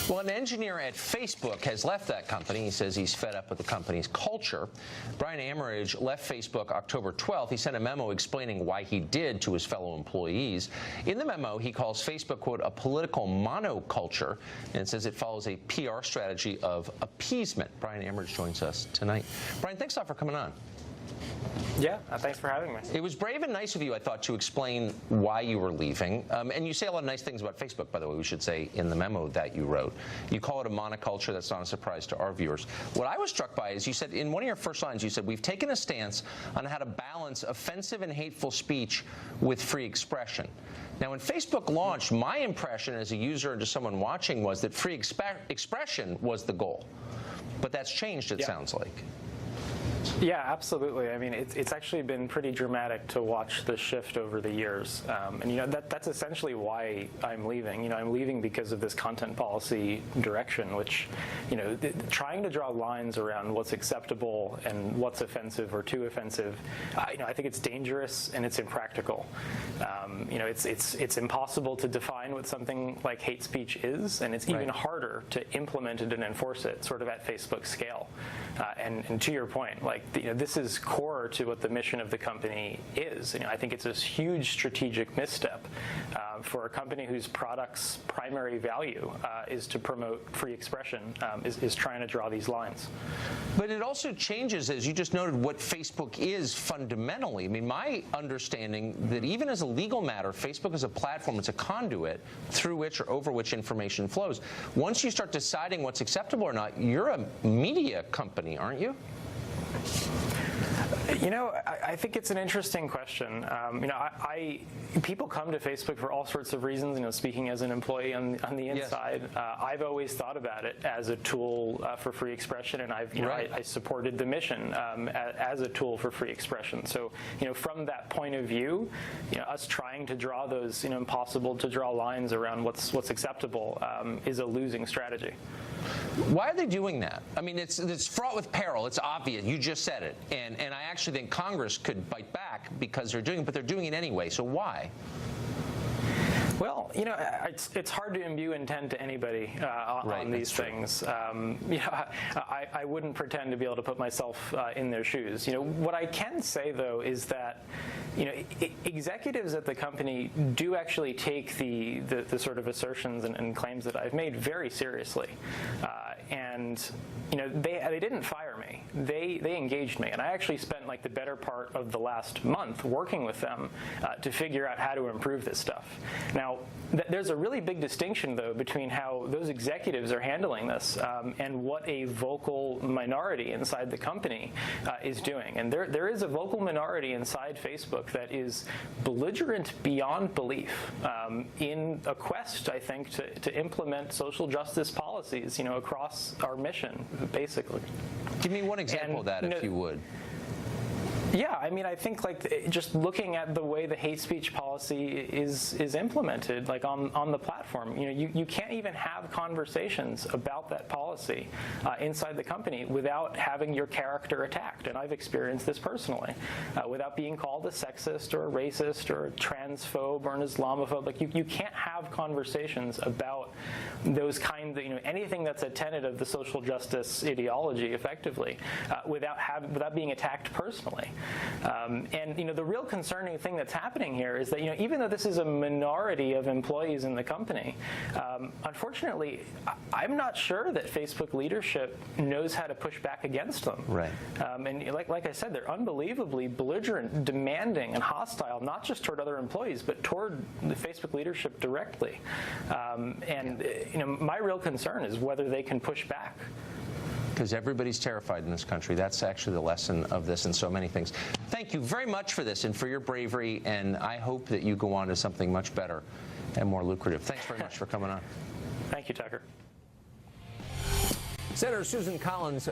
Well, an engineer at Facebook has left that company. He says he's fed up with the company's culture. Brian Amerige left Facebook October 12th. He sent a memo explaining why he did to his fellow employees. In the memo, he calls Facebook, quote, a political monoculture, and says it follows a PR strategy of appeasement. Brian Amerige joins us tonight. Brian, thanks a lot for coming on. Yeah, thanks for having me. It was brave and nice of you, I thought, to explain why you were leaving. And you say a lot of nice things about Facebook, by the way, we should say, in the memo that you wrote. You call it a monoculture. That's not a surprise to our viewers. What I was struck by is you said, in one of your first lines, you said, we've taken a stance on how to balance offensive and hateful speech with free expression. Now, when Facebook launched, my impression as a user and just someone watching was that free expression was the goal. But that's changed, it sounds like. Yeah, absolutely. I mean, it's actually been pretty dramatic to watch the shift over the years. And, you know, that's essentially why I'm leaving. You know, I'm leaving because of this content policy direction, which, you know, trying to draw lines around what's acceptable and what's offensive or too offensive, you know, I think it's dangerous and it's impractical. You know, it's impossible to define what something like hate speech is, and it's even harder to implement it and enforce it sort of at Facebook scale. And to your point, like, you know, this is core to what the mission of the company is. You know, I think it's this huge strategic misstep for a company whose product's primary value is to promote free expression, is trying to draw these lines. But it also changes, as you just noted, what Facebook is fundamentally. I mean, my understanding that even as a legal matter, Facebook is a platform, it's a conduit through which or over which information flows. Once you start deciding what's acceptable or not, you're a media company, aren't you? You know, I think it's an interesting question. You know, people come to Facebook for all sorts of reasons. You know, speaking as an employee on the inside, I've always thought about it as a tool for free expression, and I've, you know, I supported the mission as a tool for free expression. So, you know, from that point of view, you know, us trying to draw those, you know, impossible to draw lines around what's acceptable is a losing strategy. Why are they doing that? I mean, it's fraught with peril. It's obvious. You just said it. And I actually think Congress could bite back because they're doing it, but they're doing it anyway. So why? Well, you know, it's hard to imbue intent to anybody on these things. You know, I wouldn't pretend to be able to put myself in their shoes. You know, what I can say, though, is that, you know, executives at the company do actually take the sort of assertions and claims that I've made very seriously. And, you know, they didn't fire me. They engaged me. And I actually spent, like, the better part of the last month working with them to figure out how to improve this stuff. Now, there's a really big distinction, though, between how those executives are handling this and what a vocal minority inside the company is doing. And there is a vocal minority inside Facebook that is belligerent beyond belief in a quest, I think, to implement social justice policies, you know, across our mission, basically. Give me one example of that, if you would. Yeah, I mean, I think, like, just looking at the way the hate speech policy is implemented, like, on the platform, you know, you can't even have conversations about that policy inside the company without having your character attacked. And I've experienced this personally, without being called a sexist or a racist or a transphobe or an Islamophobe. Like, you can't have conversations about those kind of, you know, anything that's a tenet of the social justice ideology, effectively, without being attacked personally. And, you know, the real concerning thing that's happening here is that, you know, even though this is a minority of employees in the company, unfortunately, I'm not sure that Facebook leadership knows how to push back against them. Right. And like I said, they're unbelievably belligerent, demanding, and hostile, not just toward other employees, but toward the Facebook leadership directly. And, you know, my real concern is whether they can push back. Because everybody's terrified in this country. That's actually the lesson of this and so many things. Thank you very much for this and for your bravery, and I hope that you go on to something much better and more lucrative. Thanks very much for coming on. Thank you, Tucker. Senator Susan Collins